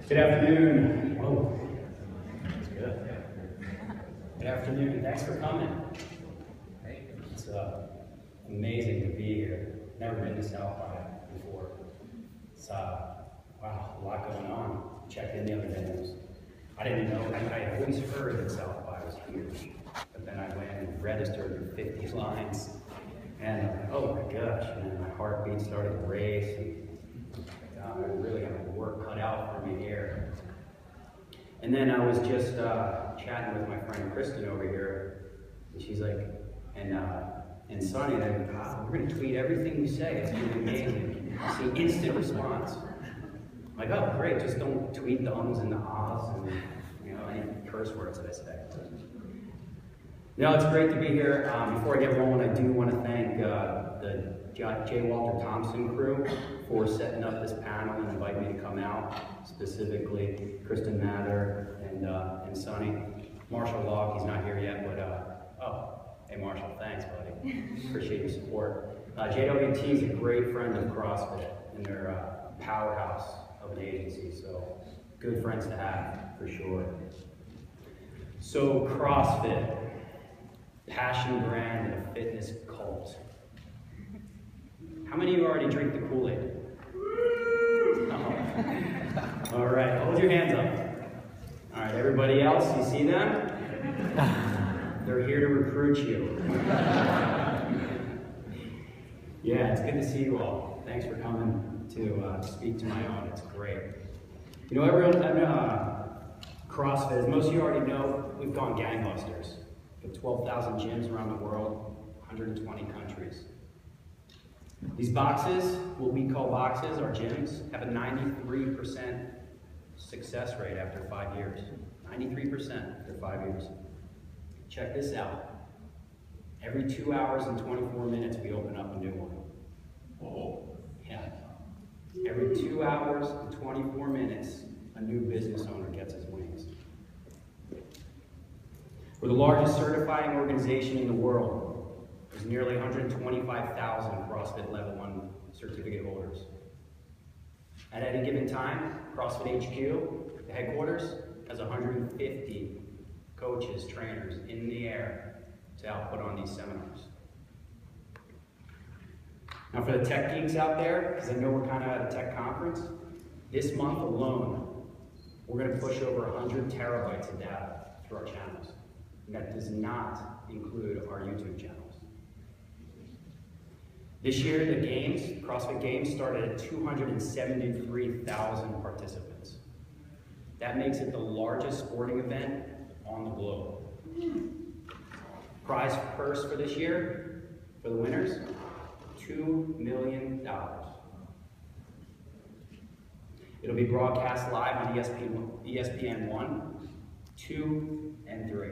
Good afternoon. Whoa. That's good. Good afternoon. Thanks for coming. It's amazing to be here. Never been to South by before. It's wow, a lot going on. Checked in the other day. I didn't know. I always heard that South by was huge, but then I went and registered 50 lines, and oh my gosh, and my heartbeat started to race. And, I really got my work cut out for me here. And then I was just chatting with my friend Kristen over here, and she's like, and Sonny, they're we're going to tweet everything you say. It's going to be amazing. I see instant response. I'm like, oh, great. Just don't tweet the ums and the ahs and any curse words that I say. No, it's great to be here. Before I get rolling, I do want to thank the J. Walter Thompson crew for setting up this panel and inviting me to come out, specifically Kristen Mather and Sonny. Marshall Locke, he's not here yet, but oh, hey Marshall, thanks buddy. Appreciate your support. JWT is a great friend of CrossFit, and they're a powerhouse of an agency, so good friends to have, for sure. So CrossFit, passion brand and a fitness cult. How many of you already drink the Kool-Aid? Oh. All right, hold your hands up. All right, everybody else, you see them? They're here to recruit you. Yeah, it's good to see you all. Thanks for coming to speak to my own. It's great. You know, everyone, CrossFit, as most of you already know, we've gone gangbusters. We've got 12,000 gyms around the world, 120 countries. These boxes, what we call boxes, our gyms, have a 93% success rate after 5 years. 93% after 5 years. Check this out. Every 2 hours and 24 minutes, we open up a new one. Whoa. Yeah. Every 2 hours and 24 minutes, a new business owner gets his wings. We're the largest certifying organization in the world. There's nearly 125,000 CrossFit Level 1 certificate holders. At any given time, CrossFit HQ, the headquarters, has 150 coaches, trainers in the air to help put on these seminars. Now for the tech geeks out there, because I know we're kind of at a tech conference, this month alone, we're going to push over 100 terabytes of data through our channels. And that does not include our YouTube channels. This year, the games, CrossFit Games, started at 273,000 participants. That makes it the largest sporting event on the globe. Prize purse for this year, for the winners, $2 million. It'll be broadcast live on ESPN 1, 2, and 3.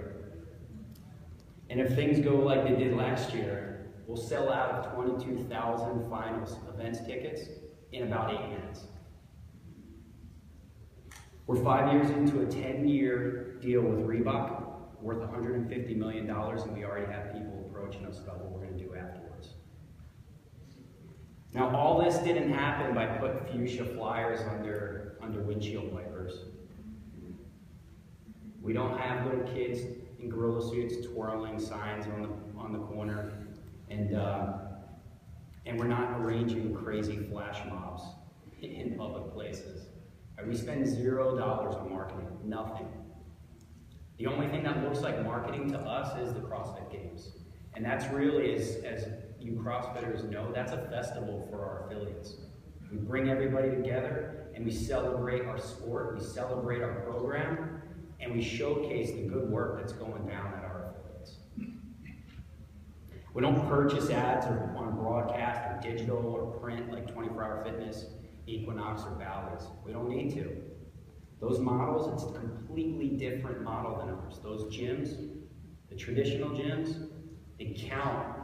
And if things go like they did last year, we'll sell out of 22,000 finals events tickets in about 8 minutes. We're 5 years into a 10-year deal with Reebok, worth $150 million, and we already have people approaching us about what we're going to do afterwards. Now, all this didn't happen by putting fuchsia flyers under windshield wipers. We don't have little kids in gorilla suits twirling signs on the corner. And we're not arranging crazy flash mobs in public places. We spend $0 on marketing, nothing. The only thing that looks like marketing to us is the CrossFit Games. And that's really, as you CrossFitters know, that's a festival for our affiliates. We bring everybody together and we celebrate our sport, we celebrate our program, and we showcase the good work that's going down at our affiliates. We don't purchase ads on broadcast or digital or print like 24-Hour Fitness, Equinox, or Bally's. We don't need to. Those models, it's a completely different model than ours. Those gyms, the traditional gyms, they count.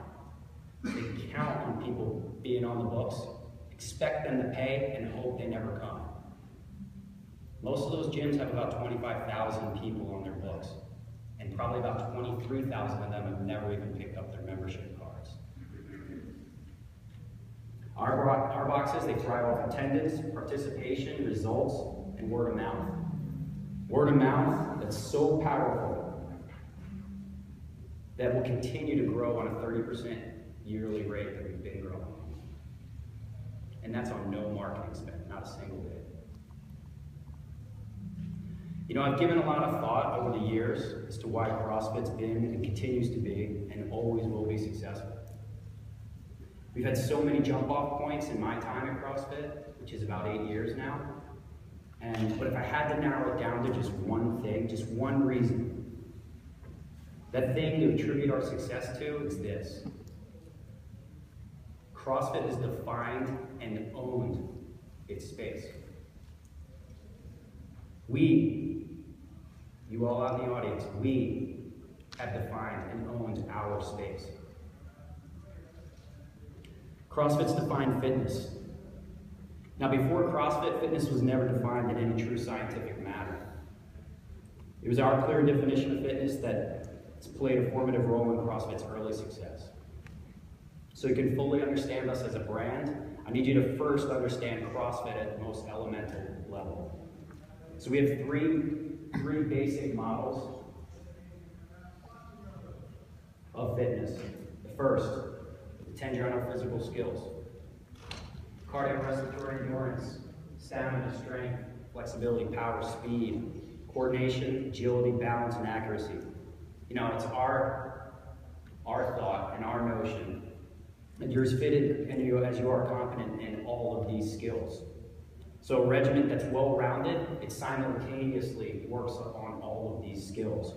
They count on people being on the books, expect them to pay, and hope they never come. Most of those gyms have about 25,000 people on their books, and probably about 23,000 of them have never even picked up their membership cards. Our boxes, they thrive off attendance, participation, results, and word of mouth. Word of mouth that's so powerful that will continue to grow on a 30% yearly rate that we've been growing. And that's on no marketing spend, not a single bit. You know, I've given a lot of thought over the years as to why CrossFit's been and continues to be and always will be successful. We've had so many jump-off points in my time at CrossFit, which is about 8 years now. But if I had to narrow it down to just one thing, just one reason, that thing to attribute our success to is this. CrossFit has defined and owned its space. We, you all out in the audience, we have defined and owned our space. CrossFit's defined fitness. Now, before CrossFit, fitness was never defined in any true scientific manner. It was our clear definition of fitness that's played a formative role in CrossFit's early success. So you can fully understand us as a brand, I need you to first understand CrossFit at the most elemental level. So we have three basic models of fitness. The first, attend on our physical skills. Cardiorespiratory endurance, stamina, strength, flexibility, power, speed, coordination, agility, balance, and accuracy. You know, it's our thought and our notion that you're as fitted and as you are competent in all of these skills. So a regimen that's well-rounded, it simultaneously works on all of these skills.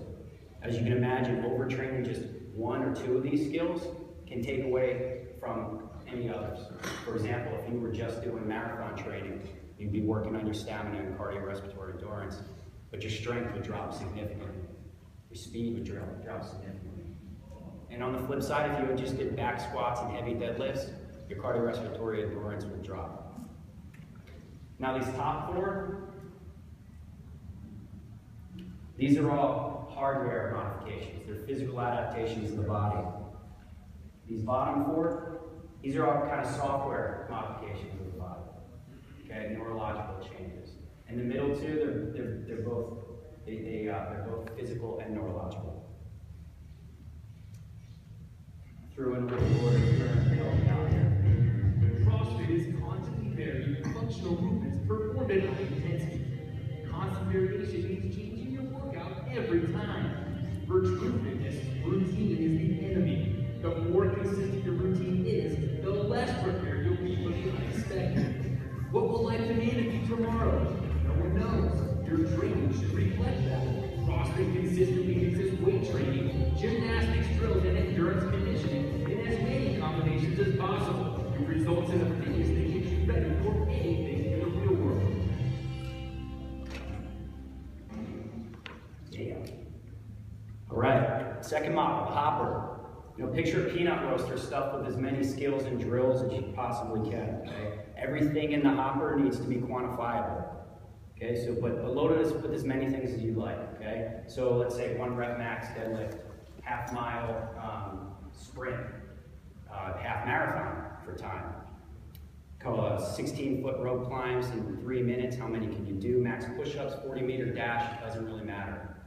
As you can imagine, overtraining just one or two of these skills can take away from any others. For example, if you were just doing marathon training, you'd be working on your stamina and cardiorespiratory endurance, but your strength would drop significantly. Your speed would drop significantly. And on the flip side, if you just did back squats and heavy deadlifts, your cardiorespiratory endurance would drop. Now these top four, these are all hardware modifications. They're physical adaptations of the body. These bottom four, these are all kind of software modifications of the body. Okay, neurological changes. And the middle two, they're both physical and neurological. Through and with order, down here. CrossFit is constantly varying functional movements performed at high intensity. Constant variation means changing your workout every time. For true fitness, routine is the enemy. The more consistent your routine is, the less prepared you'll be for the unexpected. What will life demand of you tomorrow? No one knows. Your training should reflect that. CrossFit consistently uses weight training, gymnastics drills, and endurance conditioning in as many combinations as possible. It results in a fitness that gets you ready for anything in the real world. Yeah. All right, second model, the hopper. You know, picture a peanut roaster stuffed with as many skills and drills as you possibly can, okay? Everything in the hopper needs to be quantifiable. Okay, so but load it with as many things as you like, okay? So let's say 1 rep max deadlift, half mile sprint, half marathon for time. 16-foot rope climbs in 3 minutes, how many can you do? Max push-ups, 40-meter dash, doesn't really matter.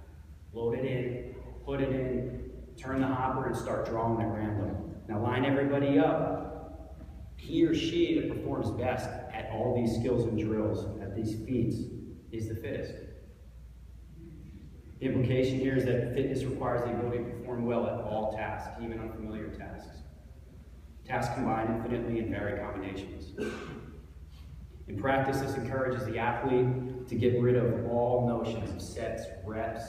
Load it in, put it in, turn the hopper and start drawing at random. Now line everybody up. He or she that performs best at all these skills and drills, at these feats, is the fittest. The implication here is that fitness requires the ability to perform well at all tasks, even unfamiliar tasks. Tasks combine infinitely in varied combinations. In practice, this encourages the athlete to get rid of all notions of sets, reps,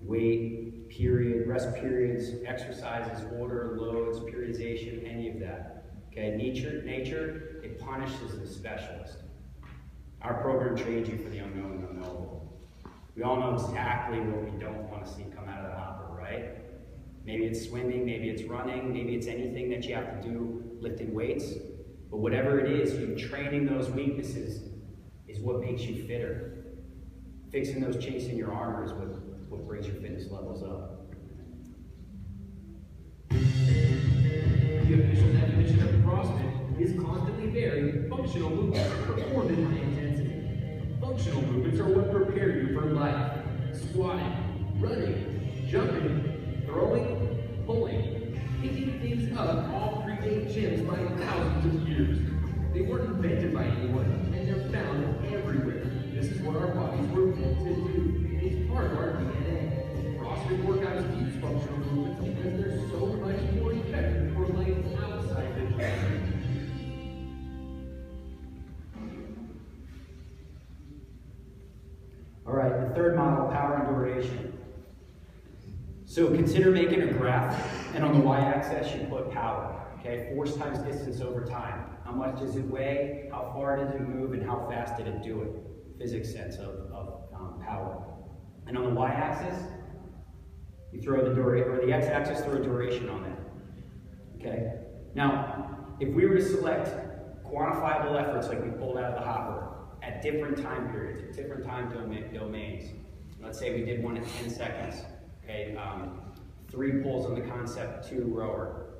weight, period, rest periods, exercises, order, loads, periodization, any of that. Okay, nature, it punishes the specialist. Our program trains you for the unknown and unknowable. We all know exactly what we don't want to see come out of the hopper, right? Maybe it's swimming, maybe it's running, maybe it's anything that you have to do lifting weights. But whatever it is, you training those weaknesses is what makes you fitter. Fixing those chinks in your armor is what brings your fitness levels up. The official definition of CrossFit is constantly varied functional movements performed at high intensity. Functional movements are what prepare you for life. Squatting, running, jumping, throwing, pulling, picking things up all predate gyms by thousands of years. They weren't invented by anyone, and they're found everywhere. This is what our bodies were meant to do. It's part of our DNA. CrossFit workouts use functional movements because they're so much more effective for life outside the gym. All right, the third model, power and duration. So consider making a graph, and on the y-axis you put power, okay? Force times distance over time. How much does it weigh, how far does it move, and how fast did it do it? Physics sense of power. And on the y-axis, you throw the duration, or the x-axis, throw a duration on that, okay? Now, if we were to select quantifiable efforts like we pulled out of the hopper, at different time periods, at different time domains. Let's say we did one at 10 seconds, okay? 3 pulls on the concept 2 rower,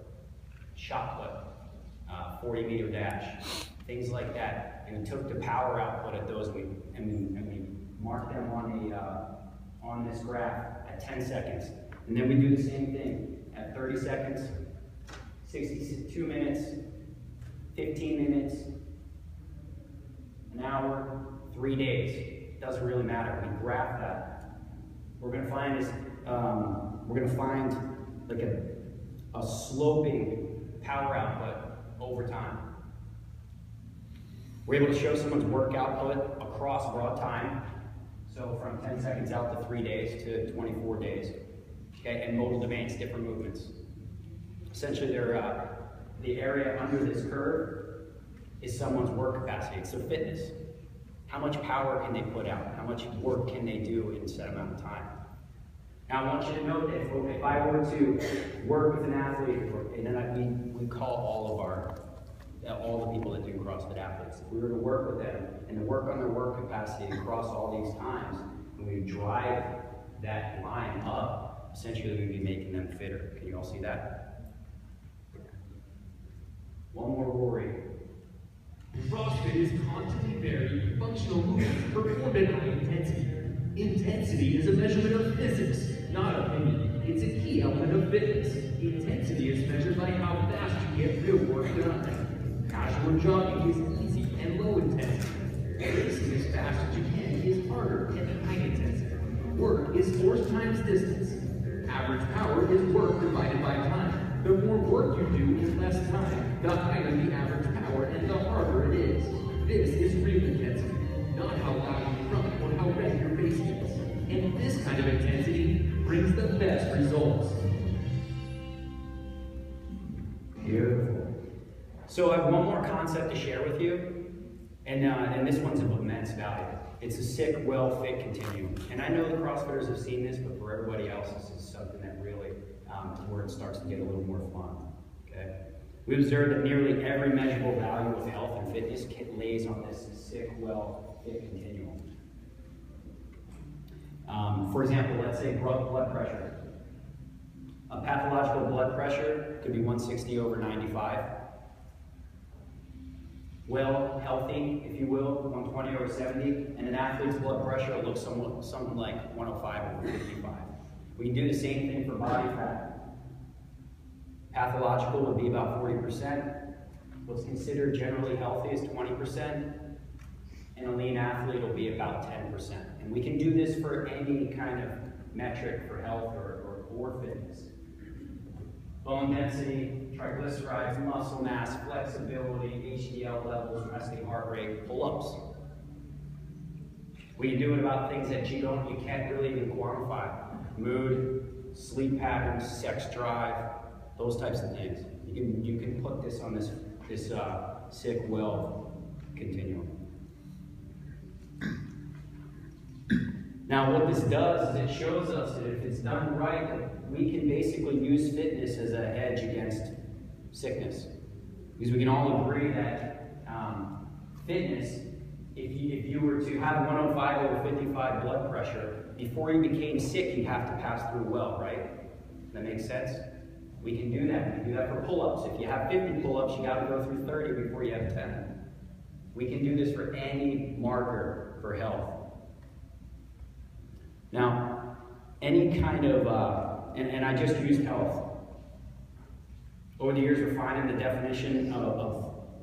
shot put, 40-meter dash, things like that. And we took the power output at those and we marked them on this graph at 10 seconds. And then we do the same thing at 30 seconds, 62 minutes, 15 minutes, an hour, 3 days. Doesn't really matter. We graph that. We're going to find is like a sloping power output over time. We're able to show someone's work output across broad time. So from 10 seconds out to 3 days to 24 days. Okay, and modal domains, different movements. Essentially, they're the area under this curve is someone's work capacity. So fitness. How much power can they put out? How much work can they do in a set amount of time? Now I want you to note that if I were to work with an athlete, and then we call all the people that do CrossFit athletes. If we were to work with them and to work on their work capacity across all these times, and we drive that line up, essentially we'd be making them fitter. Can you all see that? One more Rory. CrossFit is constantly varied, functional movements performed at high intensity. Intensity is a measurement of physics, not opinion. It's a key element of fitness. Intensity is measured by how fast you get the work done. Casual jogging is easy and low intensity. Racing as fast as you can is harder and high intensity. Work is force times distance. Average power is work divided by time. The more work you do in less time, the higher the average power and the harder it is. This is real intensity, not how loud you run or how red your face gets. And this kind of intensity brings the best results. Beautiful. So I have one more concept to share with you, and this one's of immense value. It's a sick, well, fit continuum. And I know the CrossFitters have seen this, but for everybody else, this is something that really where it starts to get a little more fun. Okay? We observe that nearly every measurable value of health and fitness lays on this sick, well, fit continuum. For example, let's say blood pressure. A pathological blood pressure could be 160 over 95. Well, healthy, if you will, 120 over 70, and an athlete's blood pressure looks something like 105 over 55. We can do the same thing for body fat. Pathological would be about 40%. What's considered generally healthy is 20%, and a lean athlete will be about 10%. And we can do this for any kind of metric for health or fitness. Bone density, triglycerides, muscle mass, flexibility, HDL levels, resting heart rate, pull-ups. We can do it about things that you can't really even quantify. Mood, sleep patterns, sex drive, those types of things. You can put this on this sick, well continuum. Now what this does is it shows us that if it's done right, that we can basically use fitness as a hedge against sickness. Because we can all agree that fitness, if you were to have 105 over 55 blood pressure, before you became sick, you'd have to pass through well, right? That makes sense? We can do that. We can do that for pull-ups. If you have 50 pull-ups, you got to go through 30 before you have 10. We can do this for any marker for health. Now, any kind of, and I just used health. Over the years, refining the definition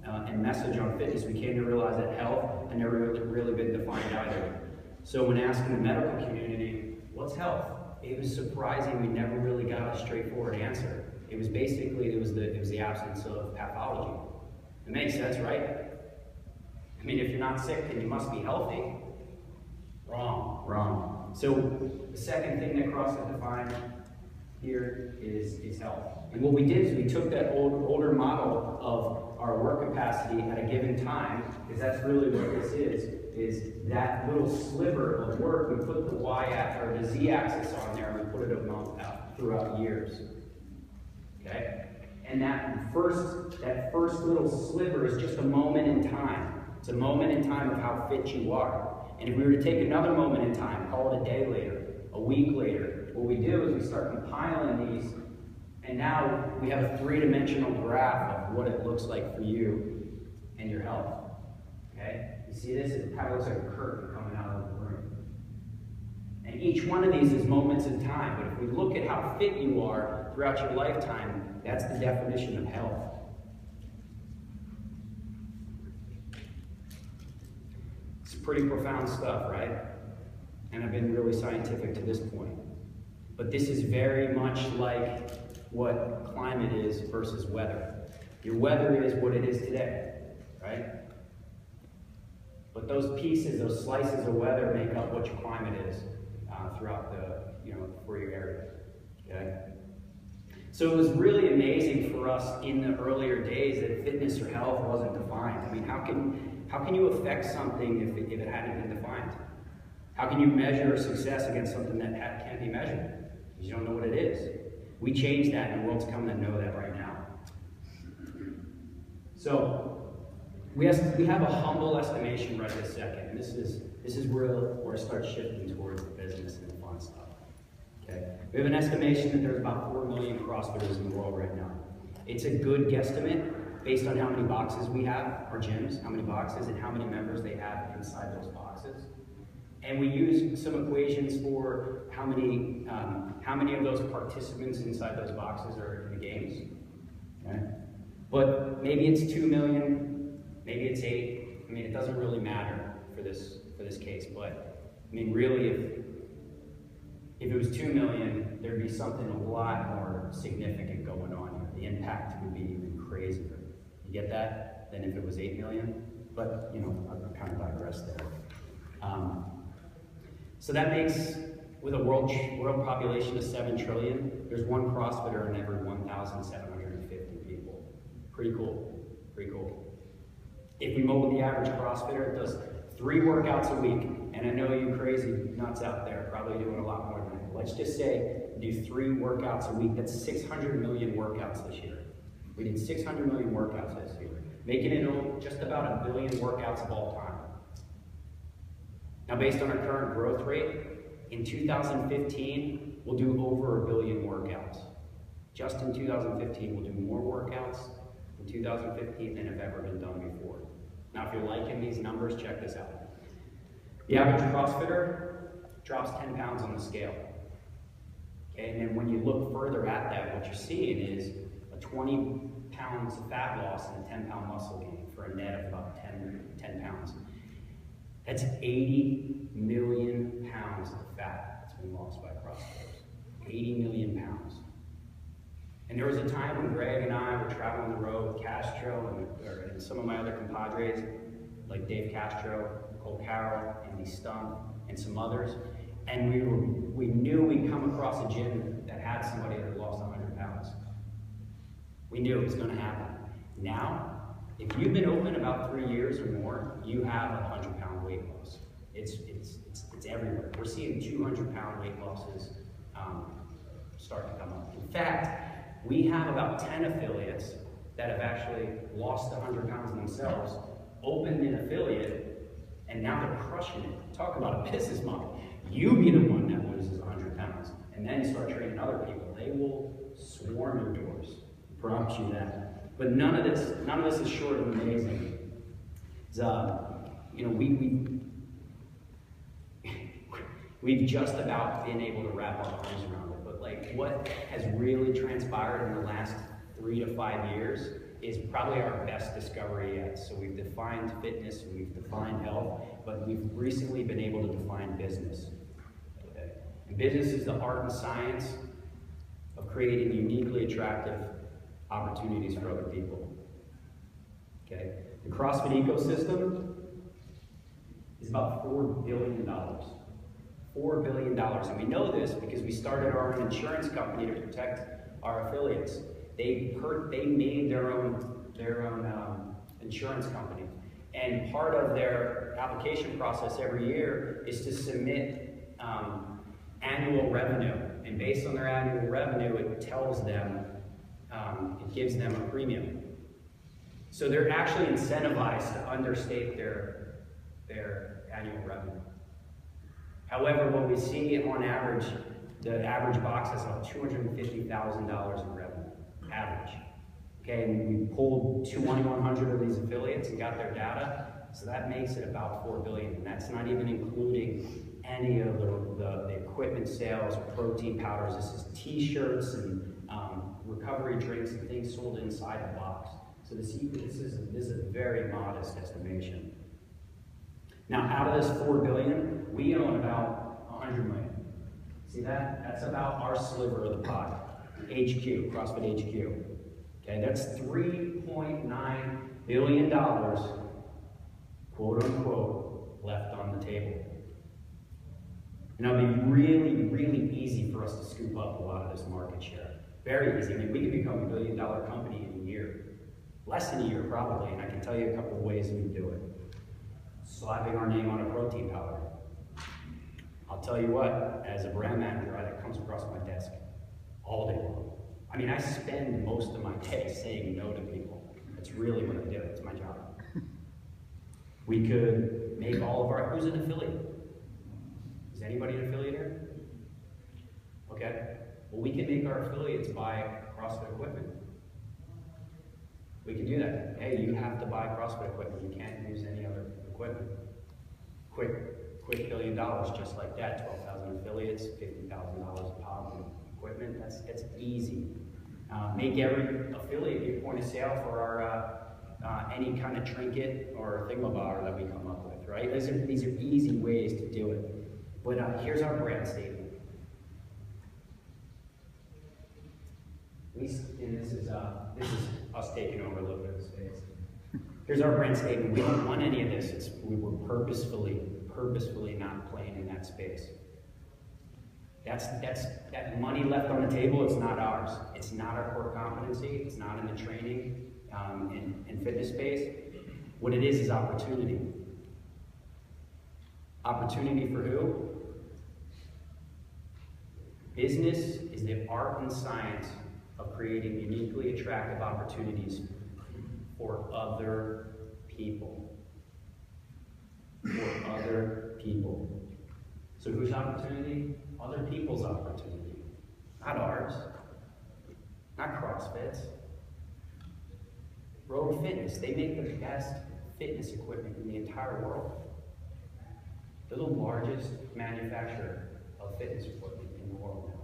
and message on fitness, we came to realize that health had never really been defined either. So when asking the medical community, what's health? It was surprising we never really got a straightforward answer. It was basically, it was the absence of pathology. It makes sense, right? I mean, if you're not sick, then you must be healthy. Wrong. So the second thing that CrossFit defined here is health. And what we did is we took that older model of our work capacity at a given time, because that's really what this is that little sliver of work. We put the y-axis or the z-axis on there, and we put it out throughout years. Okay? And that first little sliver is just a moment in time. It's a moment in time of how fit you are. And if we were to take another moment in time, call it a day later, a week later, what we do is we start compiling these, and now we have a three-dimensional graph of what it looks like for you and your health. Okay? You see this? It kind of looks like a curtain coming out of the room. And each one of these is moments in time, but if we look at how fit you are throughout your lifetime, that's the definition of health. It's pretty profound stuff, right? And I've been really scientific to this point. But this is very much like what climate is versus weather. Your weather is what it is today, right? But those pieces, those slices of weather make up what your climate is throughout for your area, okay? So it was really amazing for us in the earlier days that fitness or health wasn't defined. I mean, how can you affect something if it hadn't been defined? How can you measure success against something that can't be measured? Because you don't know what it is. We changed that, and the world's coming to know that right now. So we have a humble estimation right this second, and this is where I start shifting towards the business and the fun stuff. Okay, we have an estimation that there's about 4 million CrossFitters in the world right now. It's a good guesstimate based on how many boxes we have, our gyms, how many boxes, and how many members they have inside those boxes. And we use some equations for how many of those participants inside those boxes are in the games. Okay? But maybe it's 2 million, maybe it's 8. I mean, it doesn't really matter for this case. But I mean, really, if it was 2 million, there'd be something a lot more significant going on here. The impact would be even crazier. You get that? Than if it was 8 million. But I kind of digress there. So that makes, with a world population of 7 trillion, there's one CrossFitter in every 1,750 people. Pretty cool. If we mold the average CrossFitter, it does 3 workouts a week. And I know you crazy nuts out there probably doing a lot more than that. Let's just say do 3 workouts a week. That's 600 million workouts this year. We did 600 million workouts this year, making it just about 1 billion workouts of all time. Now, based on our current growth rate, in 2015, we'll do over 1 billion workouts. Just in 2015, we'll do more workouts in 2015 than have ever been done before. Now, if you're liking these numbers, check this out. The average CrossFitter drops 10 pounds on the scale. Okay, and then when you look further at that, what you're seeing is a 20 pounds of fat loss and a 10-pound muscle gain for a net of about 10 pounds. That's 80 million pounds of fat that's been lost by CrossFitters. 80 million pounds. And there was a time when Greg and I were traveling the road with Castro and some of my other compadres, like Dave Castro, Cole Carroll, Andy Stump, and some others, and we knew we'd come across a gym that had somebody that lost 100 pounds. We knew it was going to happen. Now, if you've been open about 3 years or more, you have a 100-pound weight loss. It's everywhere. We're seeing 200-pound weight losses start to come up. In fact, we have about 10 affiliates that have actually lost 100 pounds themselves, opened an affiliate, and now they're crushing it. Talk about a business model. You be the one that loses 100 pounds, and then start training other people. They will swarm your doors. I promise you that. But none of this is short of amazing. You know, we've just about been able to wrap our arms around it, but like what has really transpired in the last 3 to 5 years is probably our best discovery yet. So we've defined fitness, we've defined health, but we've recently been able to define business. Okay? And business is the art and science of creating uniquely attractive opportunities for other people. Okay? The CrossFit ecosystem is about $4 billion. $4 billion, and we know this because we started our own insurance company to protect our affiliates. They made their own insurance company, and part of their application process every year is to submit annual revenue, and based on their annual revenue, it tells them, it gives them a premium. So they're actually incentivized to understate their annual revenue. However, what we see on average, the average box has about $250,000 in revenue, average. Okay, and we pulled 2,100 of these affiliates and got their data, so that makes it about $4 billion, and that's not even including any of the equipment sales, protein powders. This is t-shirts and recovery drinks and things sold inside the box. So this is a very modest estimation. Now, out of this $4 billion, we own about $100 million. See that? That's about our sliver of the pie. HQ, CrossFit HQ. Okay, that's $3.9 billion, quote unquote, left on the table. And it'll be really, really easy for us to scoop up a lot of this market share. Very easy. I mean, we could become $1 billion company in a year. Less than a year, probably, and I can tell you a couple of ways we can do it. Slapping our name on a protein powder. I'll tell you what, as a brand manager, that comes across my desk all day long. I mean, I spend most of my day saying no to people. That's really what I do. It's my job. We could make all of our, who's an affiliate? Is anybody an affiliate here? Okay. Well, we can make our affiliates buy CrossFit equipment. We can do that. Hey, you have to buy CrossFit equipment. You can't use any other equipment. Quick $1 billion just like that. 12,000 affiliates, $50,000 a pop in equipment. That's easy. Make every affiliate your point of sale for our any kind of trinket or thingamabob that we come up with, right? These are easy ways to do it. But here's our brand statement. And this is us taking over a little bit of space. Here's our brand statement. We don't want any of this. We were purposefully not playing in that space. That money left on the table, it's not ours. It's not our core competency. It's not in the training and fitness space. What it is opportunity. Opportunity for who? Business is the art and science of creating uniquely attractive opportunities for other people. For other people. So whose opportunity? Other people's opportunity. Not ours. Not CrossFit's. Rogue Fitness, they make the best fitness equipment in the entire world. They're the largest manufacturer of fitness equipment in the world now.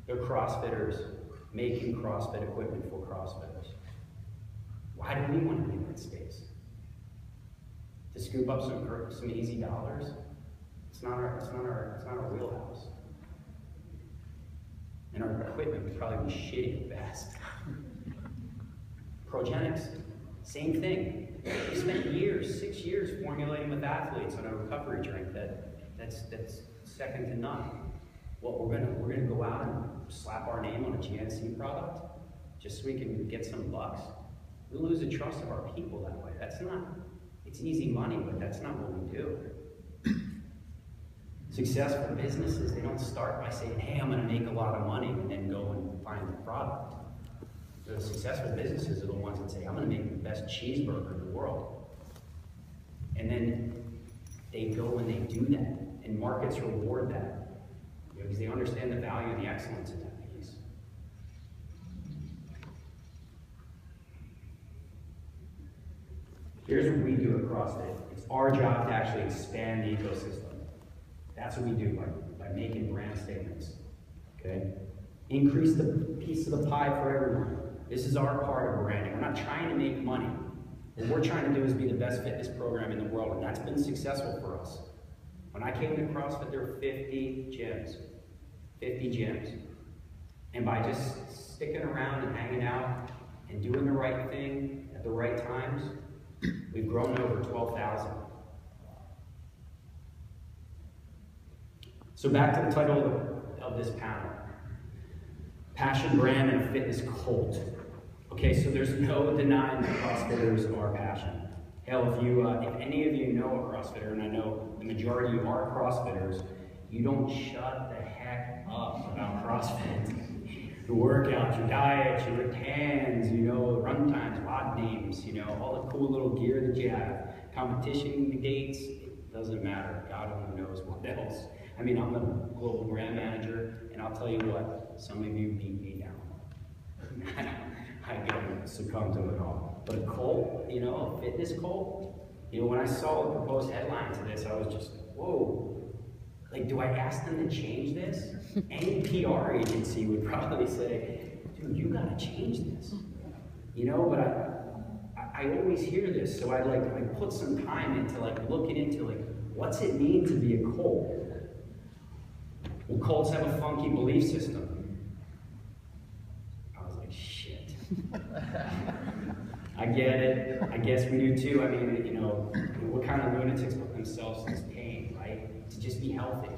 They're CrossFitters making CrossFit equipment for CrossFitters. Why do we want to be in that space? To scoop up some easy dollars? It's not our wheelhouse. And our equipment would probably be shitty at best. Progenics, same thing. We spent years, 6 years, formulating with athletes on a recovery drink that's second to none. What we're gonna go out and slap our name on a GNC product just so we can get some bucks. We lose the trust of our people that way. It's easy money, but that's not what we do. Successful businesses, they don't start by saying, hey, I'm gonna make a lot of money and then go and find the product. The successful businesses are the ones that say, I'm gonna make the best cheeseburger in the world. And then they go and they do that, and markets reward that. Because they understand the value and the excellence in that piece. Here's what we do at CrossFit. It's our job to actually expand the ecosystem. That's what we do by making brand statements, okay? Increase the piece of the pie for everyone. This is our part of branding. We're not trying to make money. What we're trying to do is be the best fitness program in the world, and that's been successful for us. When I came to CrossFit, there were 50 gyms. 50 gyms. And by just sticking around and hanging out and doing the right thing at the right times, we've grown to over 12,000. So back to the title of this panel. Passion, brand, and a fitness cult. Okay, so there's no denying that CrossFitters are passionate. Hell, if any of you know a CrossFitter, and I know the majority of you are CrossFitters, you don't shut the heck up about CrossFit. Your workouts, your diets, your RTANs, run times, WOD names, all the cool little gear that you have, competition dates, it doesn't matter. God only knows what else. I mean, I'm the global brand manager, and I'll tell you what, some of you beat me down. I get succumb to it all. But a cult, a fitness cult, when I saw the proposed headline to this, I was just, whoa. Like, do I ask them to change this? Any PR agency would probably say, dude, you gotta change this. But I always hear this, so I put some time into looking into what's it mean to be a cult? Well, cults have a funky belief system. I was like, shit. I get it. I guess we do too. I mean, what kind of lunatics put themselves in this pain, right? To just be healthy,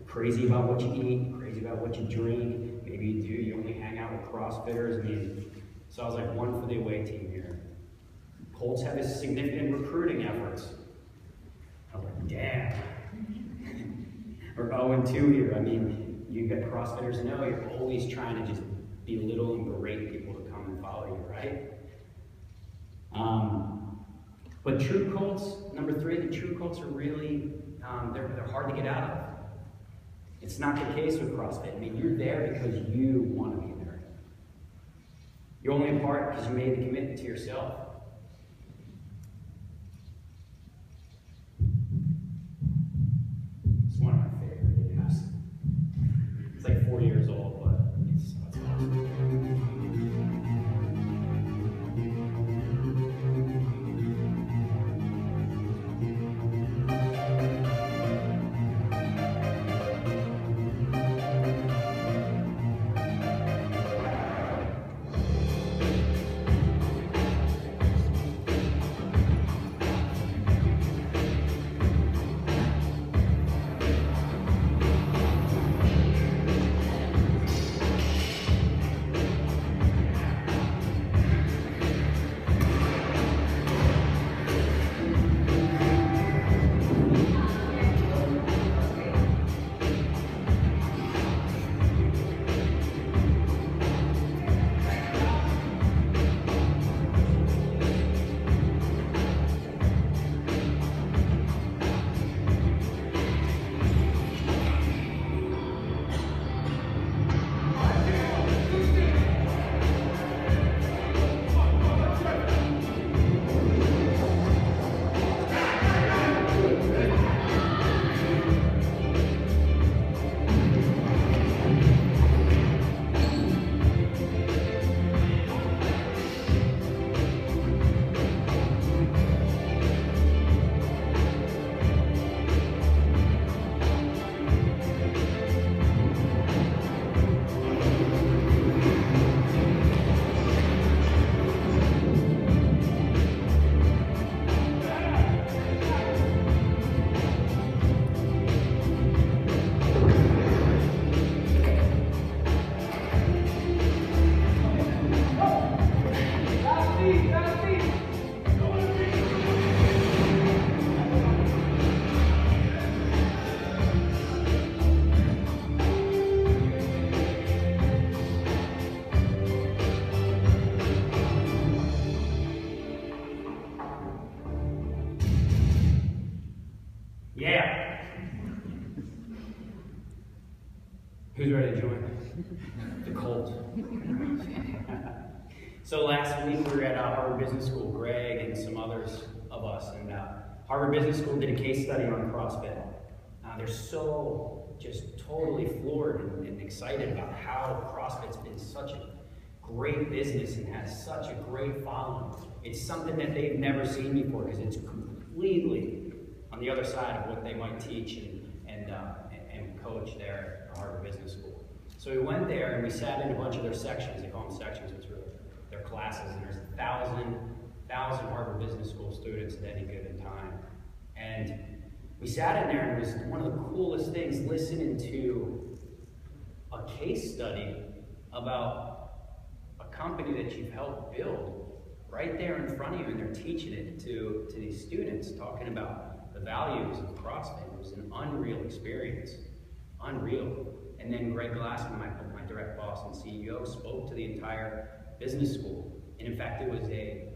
crazy about what you eat, crazy about what you drink. Maybe you do. You only hang out with CrossFitters. I mean, so I was like, one for the away team here. Colts have a significant recruiting efforts. I was like, damn. Or 0-2 here. I mean, you got CrossFitters know you're always trying to just belittle and berate people to come and follow you, right? But true cults, number 3, the true cults are really, they're hard to get out of. It's not the case with CrossFit. I mean, you're there because you want to be there. You're only a part because you made the commitment to yourself. It's one of my favorite videos. It's like 4 years old, but it's awesome. Yeah. Who's ready to join the cult? So last week we were at Harvard Business School, Greg and some others of us, and Harvard Business School did a case study on CrossFit. They're so just totally floored and excited about how CrossFit's been such a great business and has such a great following. It's something that they've never seen before because it's completely on the other side of what they might teach and coach there at Harvard Business School. So we went there and we sat in a bunch of their sections. They call them sections, which were their classes, and there's 1,000 Harvard Business School students at any given time. And we sat in there and it was one of the coolest things listening to a case study about a company that you've helped build right there in front of you, and they're teaching it to these students, talking about the values of CrossFit. It was an unreal experience, unreal. And then Greg Glassman, my direct boss and CEO, spoke to the entire business school. And in fact, it was they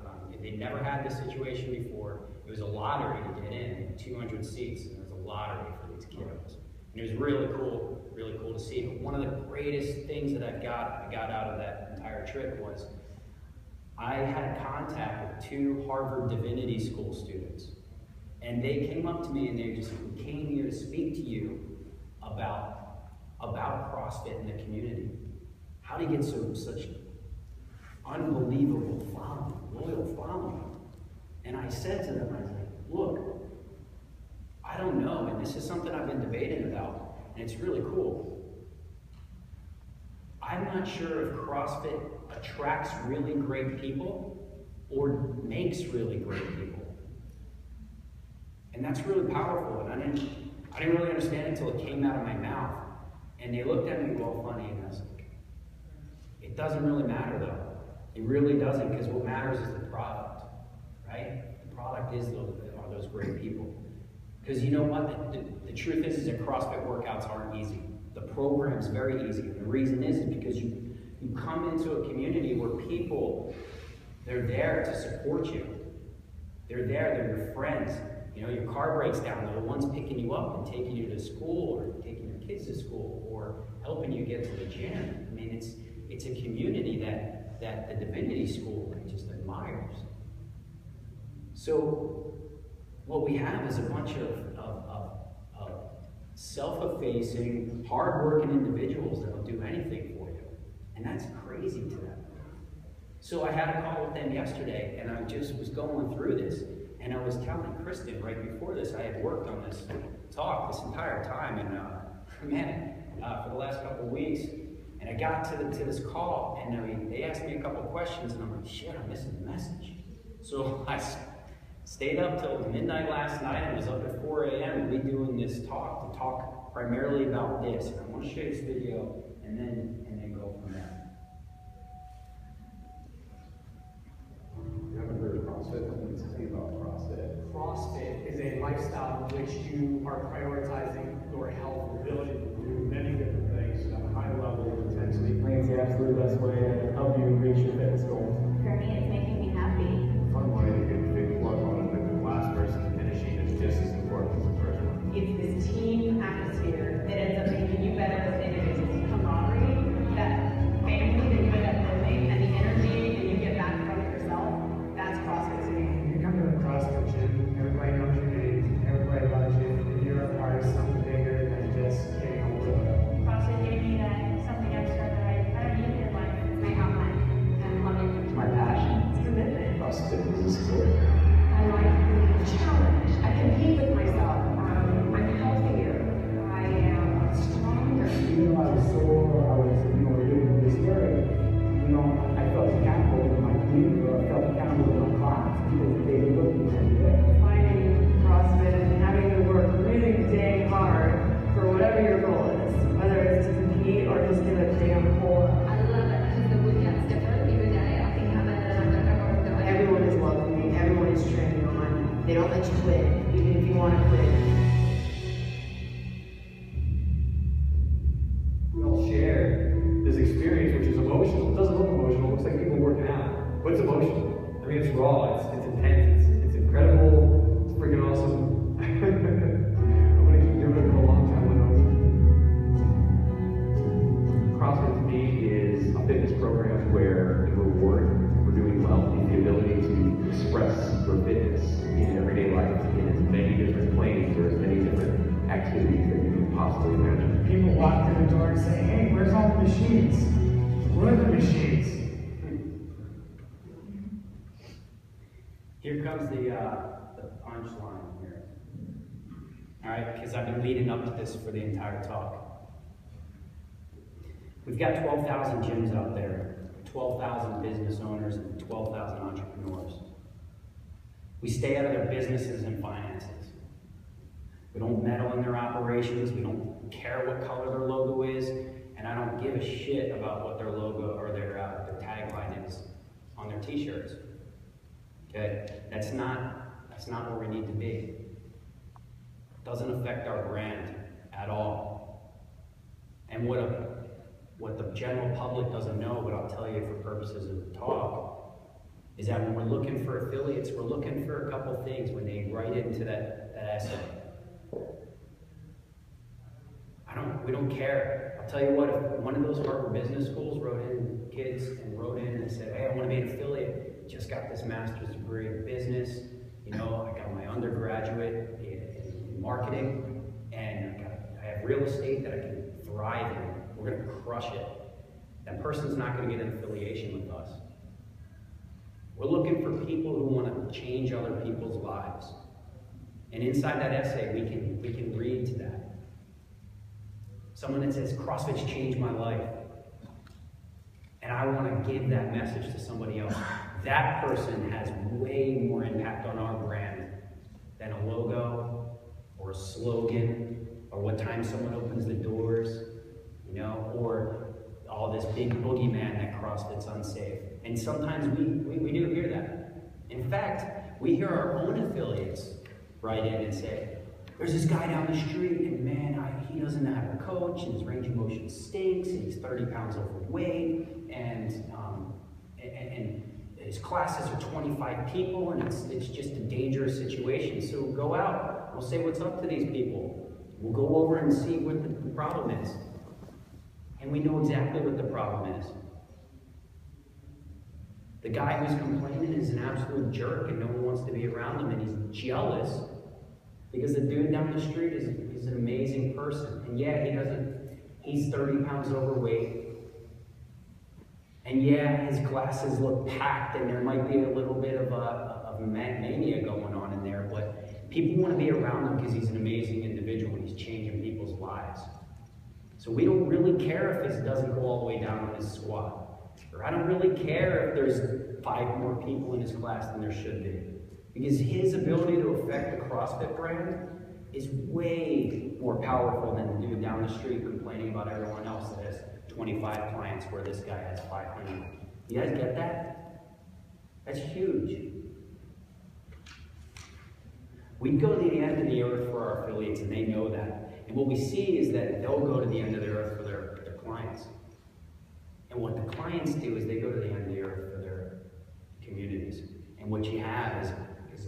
never had this situation before. It was a lottery to get in, 200 seats, and it was a lottery for these kiddos. And it was really cool to see. But one of the greatest things that I got out of that entire trip was I had contact with 2 Harvard Divinity School students. And they came up to me and they just said, "We came here to speak to you about CrossFit in the community. How do you get such unbelievable following, loyal following?" And I said to them, I was like, "Look, I don't know, and this is something I've been debating about, and it's really cool. I'm not sure if CrossFit attracts really great people or makes really great people." And that's really powerful, and I didn't really understand it until it came out of my mouth. And they looked at me all funny, and I was like, "It doesn't really matter though. It really doesn't, because what matters is the product, right? The product are those great people. Because you know what? The truth is that CrossFit workouts aren't easy. The program's very easy. And the reason is because you come into a community where people, they're there to support you. They're there, they're your friends. You know, your car breaks down, they're the ones picking you up and taking you to school, or taking your kids to school, or helping you get to the gym. I mean, it's a community that the Divinity School just admires. So what we have is a bunch of self-effacing, hard-working individuals that will do anything for you. And that's crazy to them. So I had a call with them yesterday, and I just was going through this, and I was telling Kristen right before this, I had worked on this talk this entire time, and for the last couple of weeks, and I got to this call, and they asked me a couple of questions, and I'm like, shit, I'm missing the message. So I stayed up till midnight last night and was up at 4 a.m. redoing this talk to talk primarily about this. And I want to show you this video and then go from there. You haven't heard of CrossFit? Let me tell you about CrossFit. CrossFit is a lifestyle in which you are prioritizing your health, ability to do many different things at a high level of intensity. I think it's the absolute best way to help you reach your fitness goals. For me, it's making me happy. Fun way to get a big plug on it, but the last person finishing is just as important as the first one. It's this team atmosphere that ends up making you better as individuals. Camaraderie, that family that you end up building, and the energy that you get back from yourself, that's CrossFit to me. You come to a CrossFit gym, everybody knows your name, everybody loves you, and you're a part of something bigger than just getting a workout. CrossFit gave me that something extra that I don't need in life. It's my outlet, and I love it. It's my passion. It's commitment. CrossFit is a sport. I like the challenge. I compete with myself. I'm healthier. I am stronger. Even though I was sore, I was, doing this work, I felt accountable with my team, or I felt accountable with my clients. People, they look at me every day. Finding CrossFit and having to work really dang hard for whatever your goal is, whether it's to compete or just get a damn pull. I love it because the boot camp's different every day. I think Everyone is welcoming, everyone is training on. They don't let you quit, even if you want to quit. We all share this experience, which is emotional. It doesn't look emotional, it looks like people working out. But it's emotional. I mean, it's raw, it's intense, it's incredible, it's freaking awesome. I'm going to keep doing it for a long time, I know. CrossFit to me is a fitness program where the reward and say, hey, where's all the machines? Where are the machines? Here comes the punchline here. All right, because I've been leading up to this for the entire talk. We've got 12,000 gyms out there, 12,000 business owners, and 12,000 entrepreneurs. We stay out of their businesses and finances. We don't meddle in their operations. We don't care what color their logo is, and I don't give a shit about what their logo or their tagline is on their t-shirts. Okay, that's not where we need to be. It doesn't affect our brand at all. And what the general public doesn't know, but I'll tell you for purposes of the talk, is that when we're looking for affiliates, we're looking for a couple things when they write into that essay. We don't care. I'll tell you what, if one of those Harvard business schools wrote in and said, hey, I want to be an affiliate, just got this master's degree in business, you know, I got my undergraduate in marketing, and I have real estate that I can thrive in. We're going to crush it. That person's not going to get an affiliation with us. We're looking for people who want to change other people's lives. And inside that essay, we can read to that. Someone that says, CrossFit's changed my life. And I want to give that message to somebody else. That person has way more impact on our brand than a logo or a slogan or what time someone opens the doors, you know, or all this big boogeyman that CrossFit's unsafe. And sometimes we do hear that. In fact, we hear our own affiliates write in and say, there's this guy down the street, and man, he doesn't have a coach, and his range of motion stinks, and he's 30 pounds overweight, and his classes are 25 people, and it's just a dangerous situation. So go out, we'll say what's up to these people. We'll go over and see what the problem is. And we know exactly what the problem is. The guy who's complaining is an absolute jerk, and no one wants to be around him, and he's jealous because the dude down the street is an amazing person. And yeah, he's 30 pounds overweight. And yeah, his classes look packed, and there might be a little bit of mania going on in there, but people want to be around him because he's an amazing individual and he's changing people's lives. So we don't really care if it doesn't go all the way down on his squat. Or I don't really care if there's 5 more people in his class than there should be. Because his ability to affect the CrossFit brand is way more powerful than the dude down the street complaining about everyone else that has 25 clients where this guy has 500. You guys get that? That's huge. We go to the end of the earth for our affiliates, and they know that. And what we see is that they'll go to the end of the earth for their clients. And what the clients do is they go to the end of the earth for their communities. And what you have is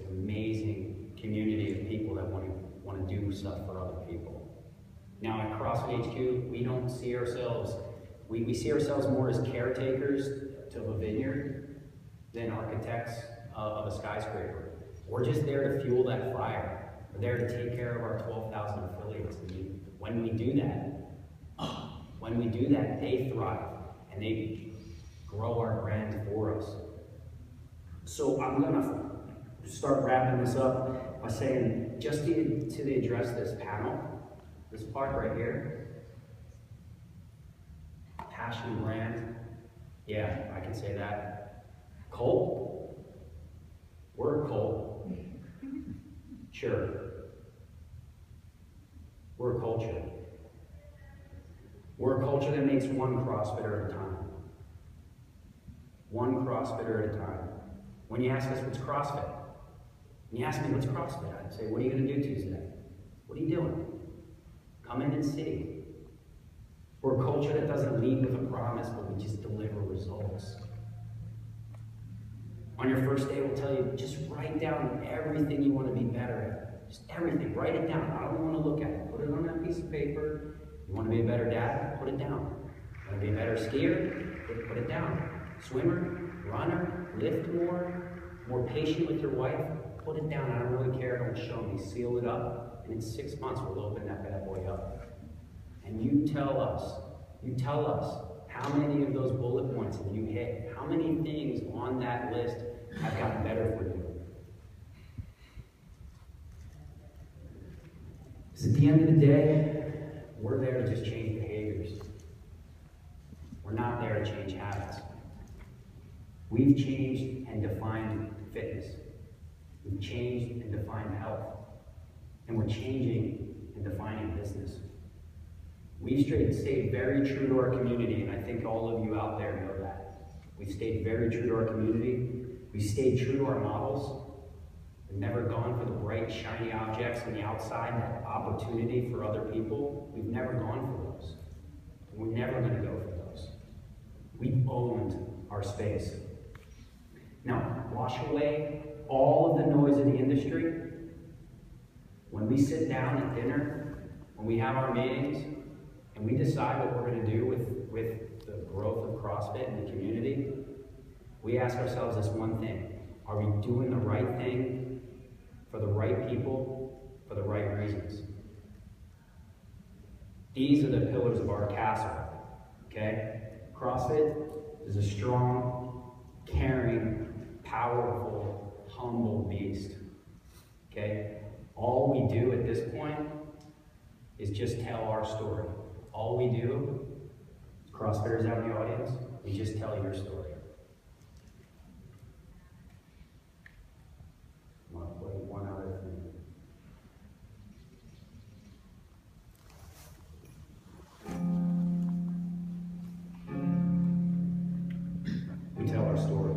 an amazing community of people that want to do stuff for other people. Now at CrossFit HQ, we don't see ourselves, we see ourselves more as caretakers of a vineyard than architects of a skyscraper. We're just there to fuel that fire. We're there to take care of our 12,000 affiliates. And when we do that, they thrive and they grow our brand for us. So I'm gonna start wrapping this up by saying, just to address this panel, this part right here, passion brand, yeah, I can say that. Cult, we're a cult, sure. We're a culture. We're a culture that makes one CrossFitter at a time. One CrossFitter at a time. When you ask us what's CrossFit, when you ask me what's CrossFit, I'd say, what are you going to do Tuesday? What are you doing? Come in and see. We're a culture that doesn't lead with a promise, but we just deliver results. On your first day, we'll tell you, just write down everything you want to be better at. Just everything. Write it down. I don't want to look at it. Put it on that piece of paper. You want to be a better dad? Put it down. You want to be a better skier? Put it down. Swimmer? Runner? Lift more patient with your wife? Put it down. I don't really care. Don't show me. Seal it up. And in 6 months, we'll open that bad boy up. And you tell us You tell us, how many of those bullet points have you hit? How many things on that list have gotten better for you? Because at the end of the day, we're there to just change behaviors. We're not there to change habits. We've changed and defined fitness. We've changed and defined health. And we're changing and defining business. We've stayed very true to our community, and I think all of you out there know that. We've stayed very true to our community. We've stayed true to our models. We've never gone for the bright, shiny objects on the outside, that opportunity for other people. We've never gone for those. And we're never going to go for those. We've owned our space. Now, wash away all of the noise of the industry. When we sit down at dinner, when we have our meetings, and we decide what we're going to do with the growth of CrossFit in the community, we ask ourselves this one thing: are we doing the right thing for the right people, for the right reasons? These are the pillars of our castle, okay? CrossFit is a strong, caring, powerful, humble beast, okay? All we do at this point is just tell our story. All we do, CrossFitters out in the audience, we just tell your story. I want to play one other thing. We tell our story.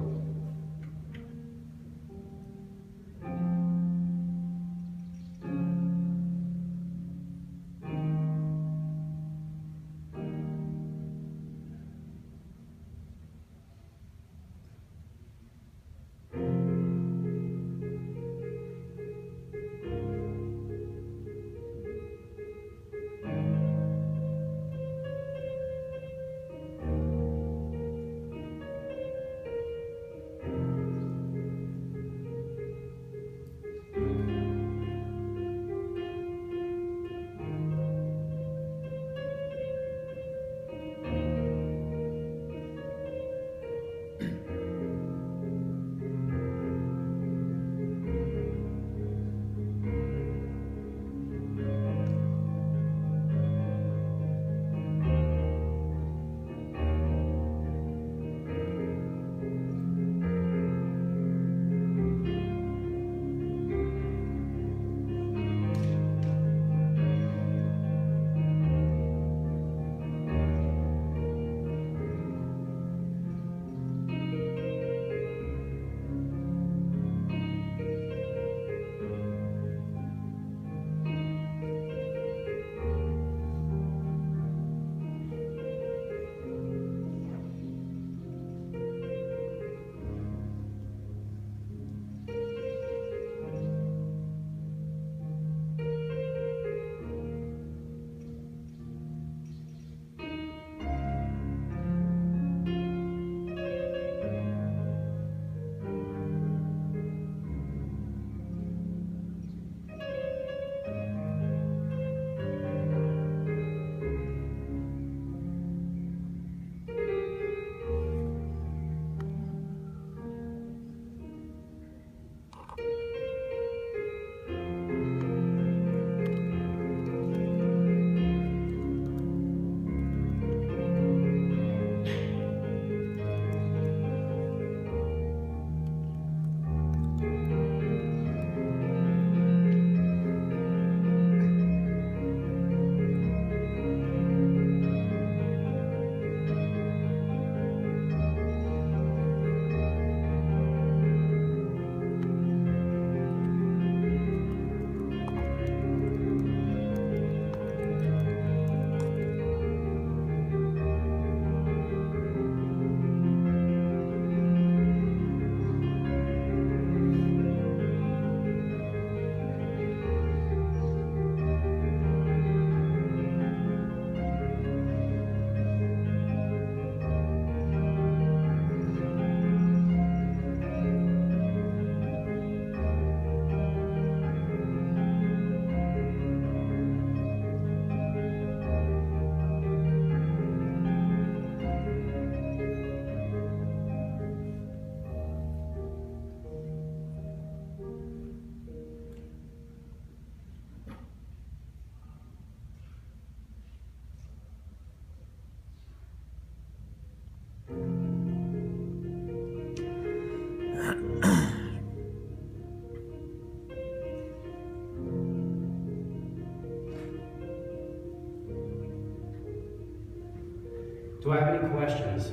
Do I have any questions?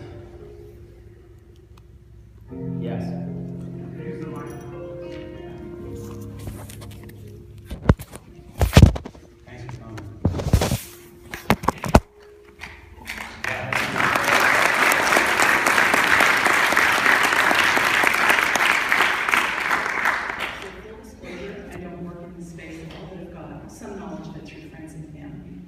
Yes. Thanks for coming. I don't work in the space at all, but I've got some knowledge of it through friends and family.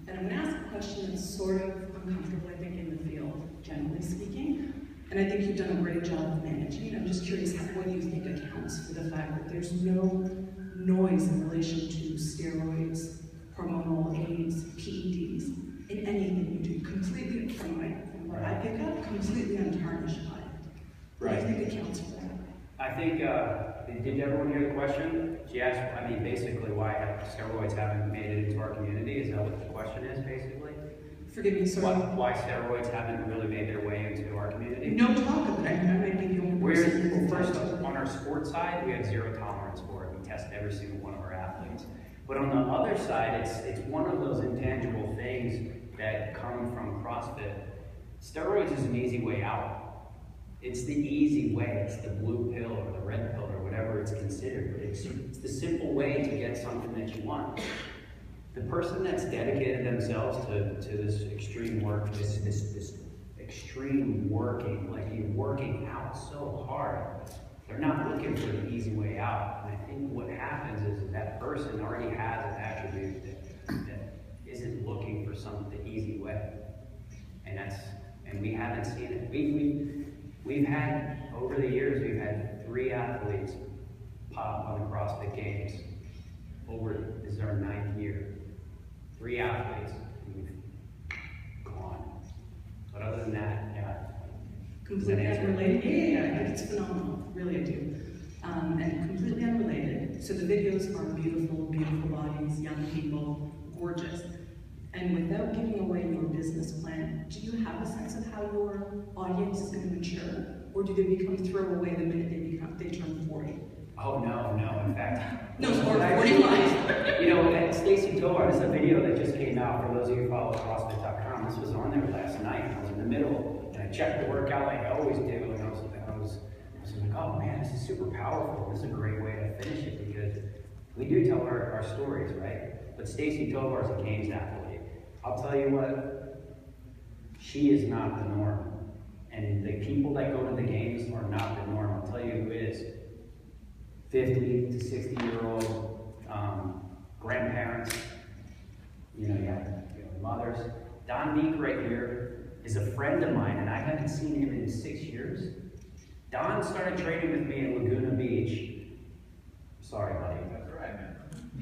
And I'm going to ask a question that's sort of uncomfortable, I think, in the field, generally speaking. And I think you've done a great job of managing. I'm just curious what you think accounts for the fact that there's no noise in relation to steroids, hormonal aids, PEDs, in anything you do, completely, from what I pick up, completely untarnished by it. What do you think accounts for that? I think, did everyone hear the question? She asked, I mean, basically why steroids haven't made it into our community. Is that what the question is, basically? Forgive me, sorry. Why steroids haven't really made their way into our community? No talk of it. I might be the only person. First, on our sports side, we have zero tolerance for it. We test every single one of our athletes. But on the other side, it's one of those intangible things that come from CrossFit. Steroids is an easy way out. It's the easy way. It's the blue pill or the red pill or whatever it's considered. But it's the simple way to get something that you want. The person that's dedicated themselves to this extreme work, this extreme working, like you're working out so hard, they're not looking for the easy way out. And I think what happens is that person already has an attribute that isn't looking for the easy way. And we haven't seen it. We've had, over the years, we've had 3 athletes pop on the CrossFit Games. This is our 9th year. 3 athletes, we've gone. But other than that, yeah. Completely unrelated. Yeah, I think it's phenomenal. Really, I do. And completely unrelated. So the videos are beautiful, beautiful bodies, young people, gorgeous. And without giving away your business plan, do you have a sense of how your audience is going to mature? Or do they become throwaway the minute they turn 40? Oh, no. In fact, no, or 45. You know, Stacy Tovar, this is a video that just came out for those of you who follow CrossFit.com. This was on there last night. I was in the middle, and I checked the workout like I always do, and I was like, oh man, this is super powerful. This is a great way to finish it because we do tell our stories, right? But Stacy Tovar is a Games athlete. I'll tell you what, she is not the norm. And the people that go to the Games are not the norm. I'll tell you who is. 50 to 60-year-old grandparents, you have mothers. Don Meek right here is a friend of mine, and I haven't seen him in 6 years. Don started training with me in Laguna Beach. Sorry, buddy. That's right, man.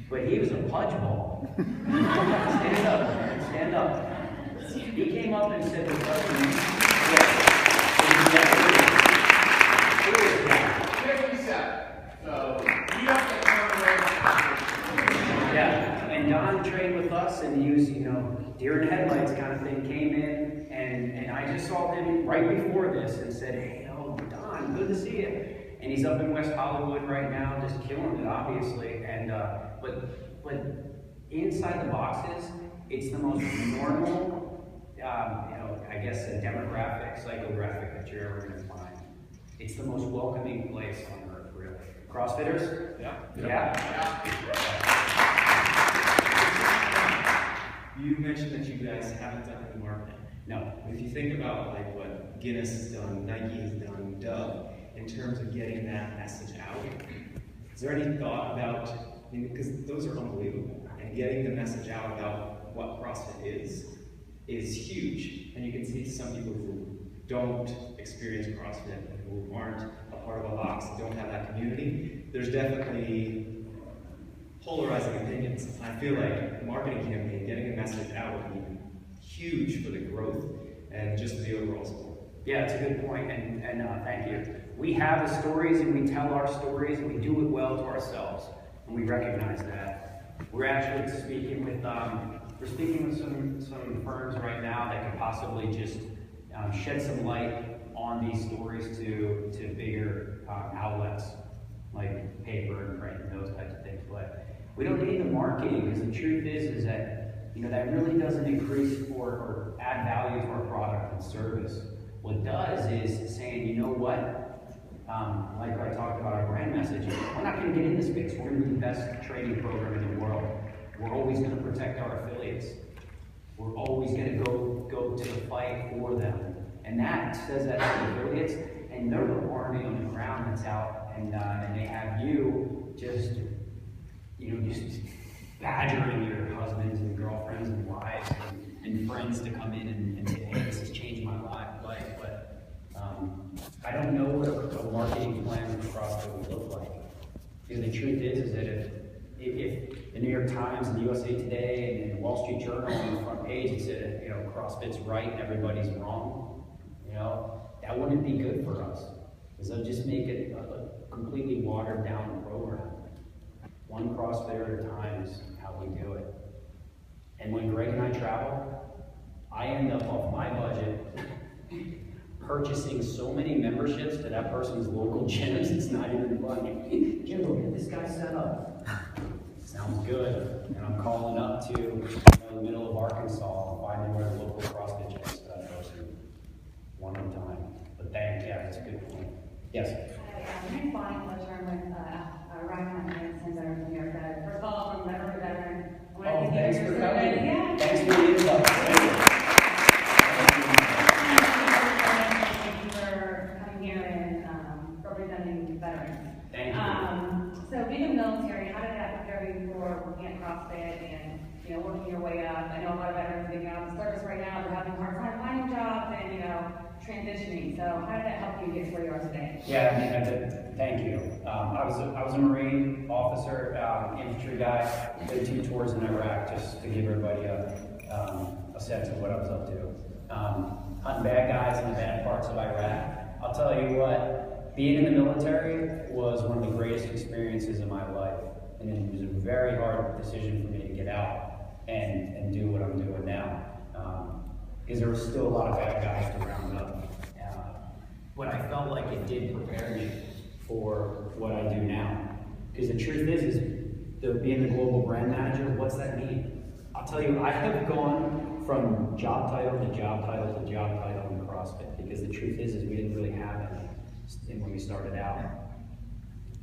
But he was a pudge ball. Stand up, man. Stand up. He came up and said, yeah, and Don trained with us, and he was, deer in headlights kind of thing, came in, and I just saw him right before this and said, hey, Don, good to see you. And he's up in West Hollywood right now, just killing it, obviously. And but inside the boxes, it's the most normal, I guess, a demographic, psychographic that you're ever going to find. It's the most welcoming place on earth, really. CrossFitters? Yeah. You mentioned that you guys haven't done any marketing. No. If you think about like what Guinness has done, Nike has done, Dove, in terms of getting that message out, is there any thought about, because those are unbelievable, and getting the message out about what CrossFit is huge. And you can see some people who don't experience CrossFit, who aren't a part of a box, don't have that community. There's definitely polarizing opinions. I feel like a marketing campaign, getting a message out would be huge for the growth and just the overall sport. Yeah, it's a good point, and thank you. We have the stories, and we tell our stories, and we do it well to ourselves, and we recognize that. We're actually speaking with some firms right now that could possibly just shed some light on these stories to bigger outlets like paper and print and those types of things. But we don't need the marketing, because the truth is that you know, that really doesn't increase or add value to our product and service. What it does is saying, you know what, like I talked about our brand message, we're not going to get in this space. We're going to be the best training program in the world. We're always going to protect our affiliates. We're always going to go to the fight for them. And that says that to the affiliates, and they're the army on the ground that's out, and they have you just, you know, just badgering your husbands and girlfriends and wives and friends to come in and say, hey, this has changed my life. But I don't know what a marketing plan for CrossFit would look like. Because the truth is that if the New York Times and the USA Today and the Wall Street Journal on the front page it said, you know, CrossFit's right and everybody's wrong, you know, that wouldn't be good for us. Because they'll just make it a completely watered down program. One CrossFitter at a time is how we do it. And when Greg and I travel, I end up off my budget purchasing so many memberships to that person's local gyms, it's not even funny. Jim, go get this guy set up. Sounds good. And I'm calling up to the middle of Arkansas and finding where the local CrossFit gym is for that person. One at a time. But that's a good point. Yes? My name's Bonnie Fletcher. I'm with Rocky Mountain Center in New York. First of all, I'm a veteran veteran. Oh, thanks for coming. Yeah. Thanks for the info. Thank you. Thank you for coming here and representing veterans. Thank you. So being in the military, how did that prepare you for working at CrossFit and, you know, working your way up? I know a lot of veterans getting out of the service right now, they're having a hard time finding jobs and, you know, transitioning. So how did that help you get to where you are today? Yeah, I mean, thank you. I was a Marine officer, infantry guy. Did 2 tours in Iraq just to give everybody a sense of what I was up to. Hunting bad guys in the bad parts of Iraq. I'll tell you what, being in the military was one of the greatest experiences of my life. And it was a very hard decision for me to get out and do what I'm doing now. Because there was still a lot of bad guys to round up. But I felt like it did prepare me for what I do now. Because the truth is being the global brand manager, what's that mean? I'll tell you, I have gone from job title to job title to job title in CrossFit. Because the truth is we didn't really have any when we started out.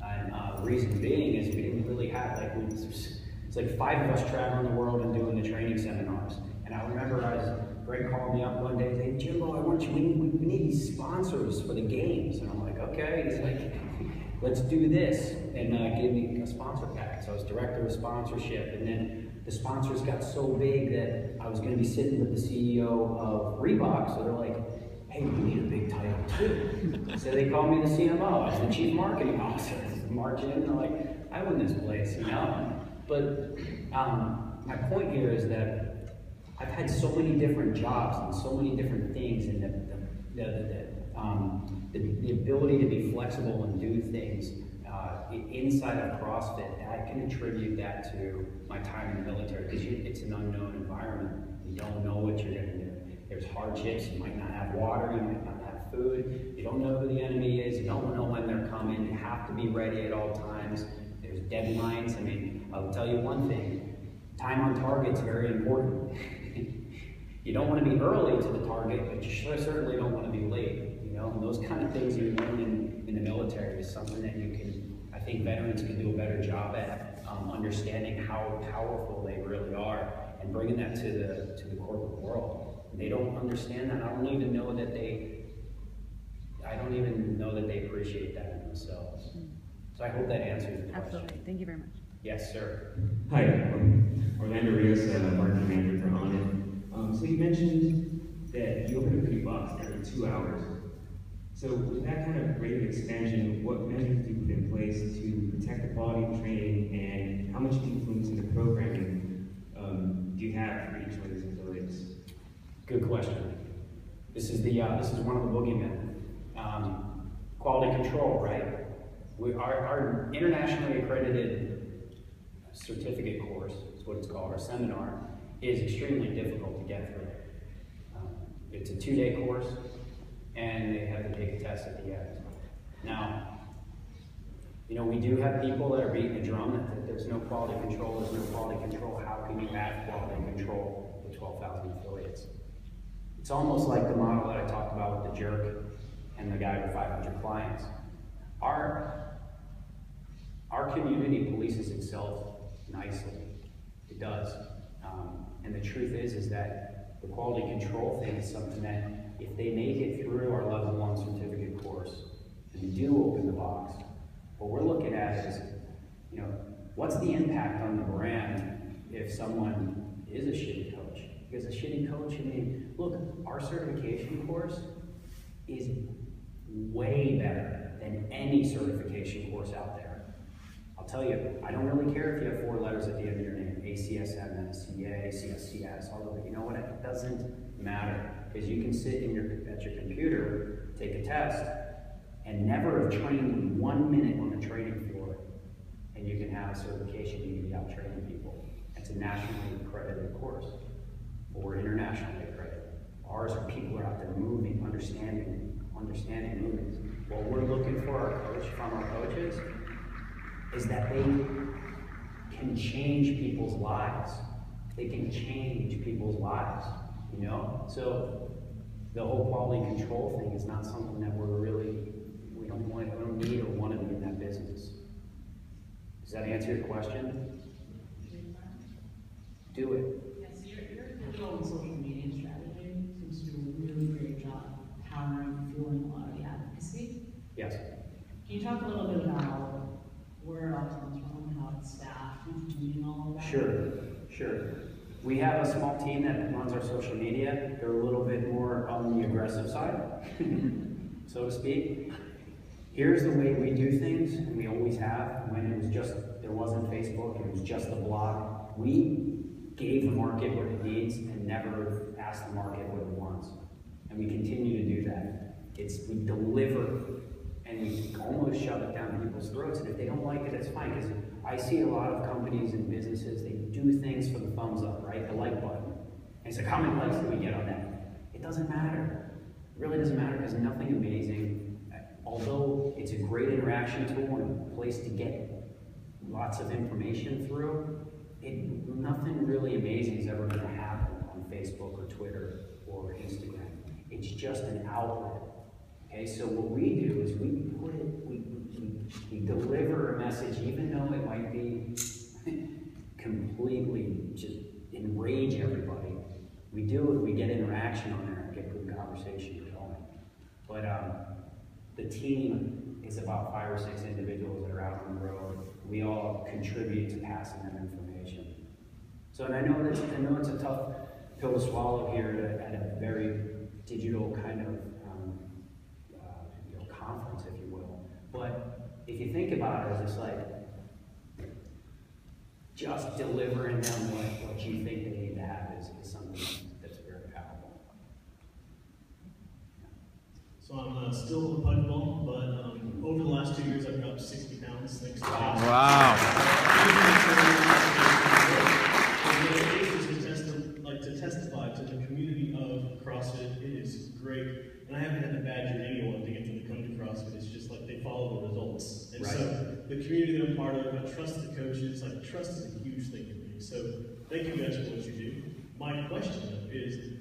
And the reason being is we didn't really have, it's like 5 of us traveling the world and doing the training seminars. And I remember Greg called me up one day and said, Jimbo, we need these sponsors for the games. And I'm like, okay. He's like, let's do this. And gave me a sponsor pack. So I was director of sponsorship. And then the sponsors got so big that I was going to be sitting with the CEO of Reebok. So they're like, hey, we need a big title too. So they called me the CMO. I was the chief marketing officer. Marching in, they're like, I win this place, you know? But my point here is that I've had so many different jobs and so many different things, and the ability to be flexible and do things inside of CrossFit, I can attribute that to my time in the military, because it's an unknown environment. You don't know what you're going to do. There's hardships. You might not have water. You might not have food. You don't know who the enemy is. You don't know when they're coming. You have to be ready at all times. There's deadlines. I mean, I'll tell you one thing. Time on target is very important. You don't want to be early to the target, but you certainly don't want to be late. You know, and those kind of things you learn in the military is something that you can, I think veterans can do a better job at understanding how powerful they really are and bringing that to the corporate world. And they don't understand that. I don't even know that they appreciate that in themselves. So I hope that answers the question. Absolutely. Thank you very much. Yes, sir. Hi, Orlando Rios, marketing manager for Honda. So you mentioned that you open a booty box every 2 hours. So with that kind of rate of expansion, what measures do you put in place to protect the quality of training, and how much influence in the programming do you have for each one of these affiliates? Good question. This is one of the boogeymen. Quality control, right? Our internationally accredited certificate course is what it's called. Our seminar is extremely difficult to get through. It's a 2-day course, and they have to take a test at the end. Now, You know, we do have people that are beating the drum that there's no quality control, there's no quality control. How can you add quality control with 12,000 affiliates? It's almost like the model that I talked about with the jerk and the guy with 500 clients. Our community polices itself nicely. It does. And the truth is that the quality control thing is something that if they make it through our level 1 certificate course and do open the box, what we're looking at is, you know, what's the impact on the brand if someone is a shitty coach? Because a shitty coach, I mean, look, our certification course is way better than any certification course out there. I'll tell you, I don't really care if you have 4 letters at the end of your name, ACSM, NCA, CSCS, all of it. You know what? It doesn't matter, because you can sit at your computer, take a test, and never have trained 1 minute on the training floor, and you can have a certification. You can be out training people. It's a nationally accredited course, or internationally accredited. Ours are people who are out there moving, understanding movements. What we're looking for from our coaches is that they can change people's lives. They can change people's lives, you know? So the whole quality control thing is not something that we don't need or want to be in that business. Does that answer your question? Do it. Yes, your digital and social media strategy seems to do a really great job powering, fueling a lot of the advocacy. Yes. Can you talk a little bit about where it all comes from, how it's staffed, who's doing all of that? Sure. We have a small team that runs our social media. They're a little bit more on the aggressive side, so to speak. Here's the way we do things, and we always have. When there wasn't Facebook, it was just the blog. We gave the market what it needs and never asked the market what it wants. And we continue to do that. We deliver, and we almost shove it down people's throats. And if they don't like it, it's fine. Because I see a lot of companies and businesses, they do things for the thumbs up, right? The like button. And it's like, how many likes do we get on that? It doesn't matter. It really doesn't matter, because nothing amazing, although it's a great interaction tool and a place to get lots of information through, nothing really amazing is ever going to happen on Facebook or Twitter or Instagram. It's just an outlet. Okay, so what we do is we deliver a message, even though it might be completely just enrage everybody. We do it, we get interaction on there and get good conversation going. But the team is about 5 or 6 individuals that are out on the road. We all contribute to passing them information. So, and I know it's a tough pill to swallow here at a very digital kind of conference, if you will. But if you think about it, it's like just delivering them what you think they need to have is something that's very powerful. So I'm still a pug ball, but over the last 2 years I've dropped 60 pounds thanks to Wow. to testify to the community of CrossFit. It is great. And I haven't had to badger anyone to get them to come to CrossFit. It's just like they follow the results. And so the community that I'm part of, I trust the coaches. Like, trust is a huge thing for me. So thank you guys for what you do. My question is,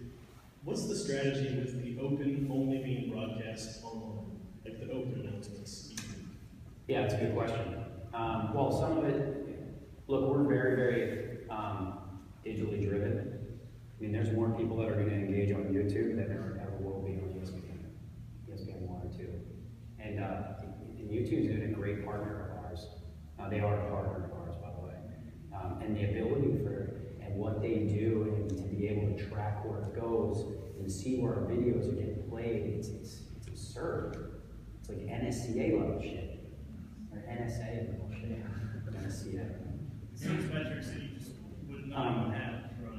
what's the strategy with the open only being broadcast online? Like the open announcements? Yeah, it's a good question. Well, some of it, look, we're very, very digitally driven. I mean, there's more people that are going to engage on YouTube than there ever will be on ESPN 1 or 2. And YouTube's been a great partner of ours. They are a partner of ours, by the way. And the ability and what they do, and to be able to track where it goes and see where our videos are getting played, it's absurd. It's like NSCA level shit. Or NSA level shit. NSCA. Six metrics that you just would not have.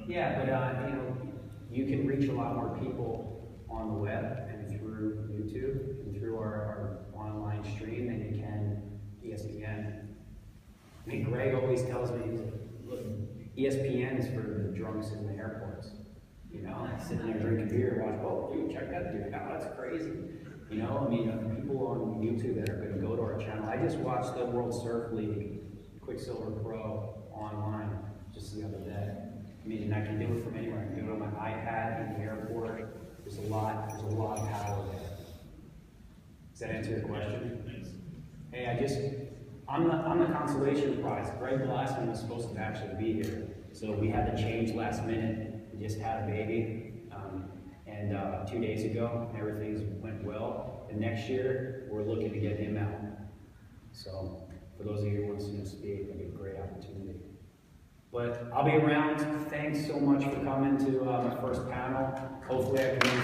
Yeah, but you can reach a lot more people on the web and through YouTube and through our online stream than you can ESPN. I mean, Greg always tells me, he's like, look, ESPN is for the drunks in the airports. You know, sitting there drinking beer, watch, oh, dude, check that dude out, that's crazy. You know, I mean, people on YouTube that are going to go to our channel. I just watched the World Surf League Quicksilver Pro online just the other day. I mean, and I can do it from anywhere. I can do it on my iPad in the airport. There's a lot of power there. Does that answer your question? Hey, I'm the consolation prize. Greg Glassman was supposed to actually be here, so we had to change last minute. We just had a baby, and 2 days ago, everything went well. And next year, we're looking to get him out. So, for those of you who want to see him speak, it'll be a great opportunity. But I'll be around. Thanks so much for coming to my first panel. Hopefully I can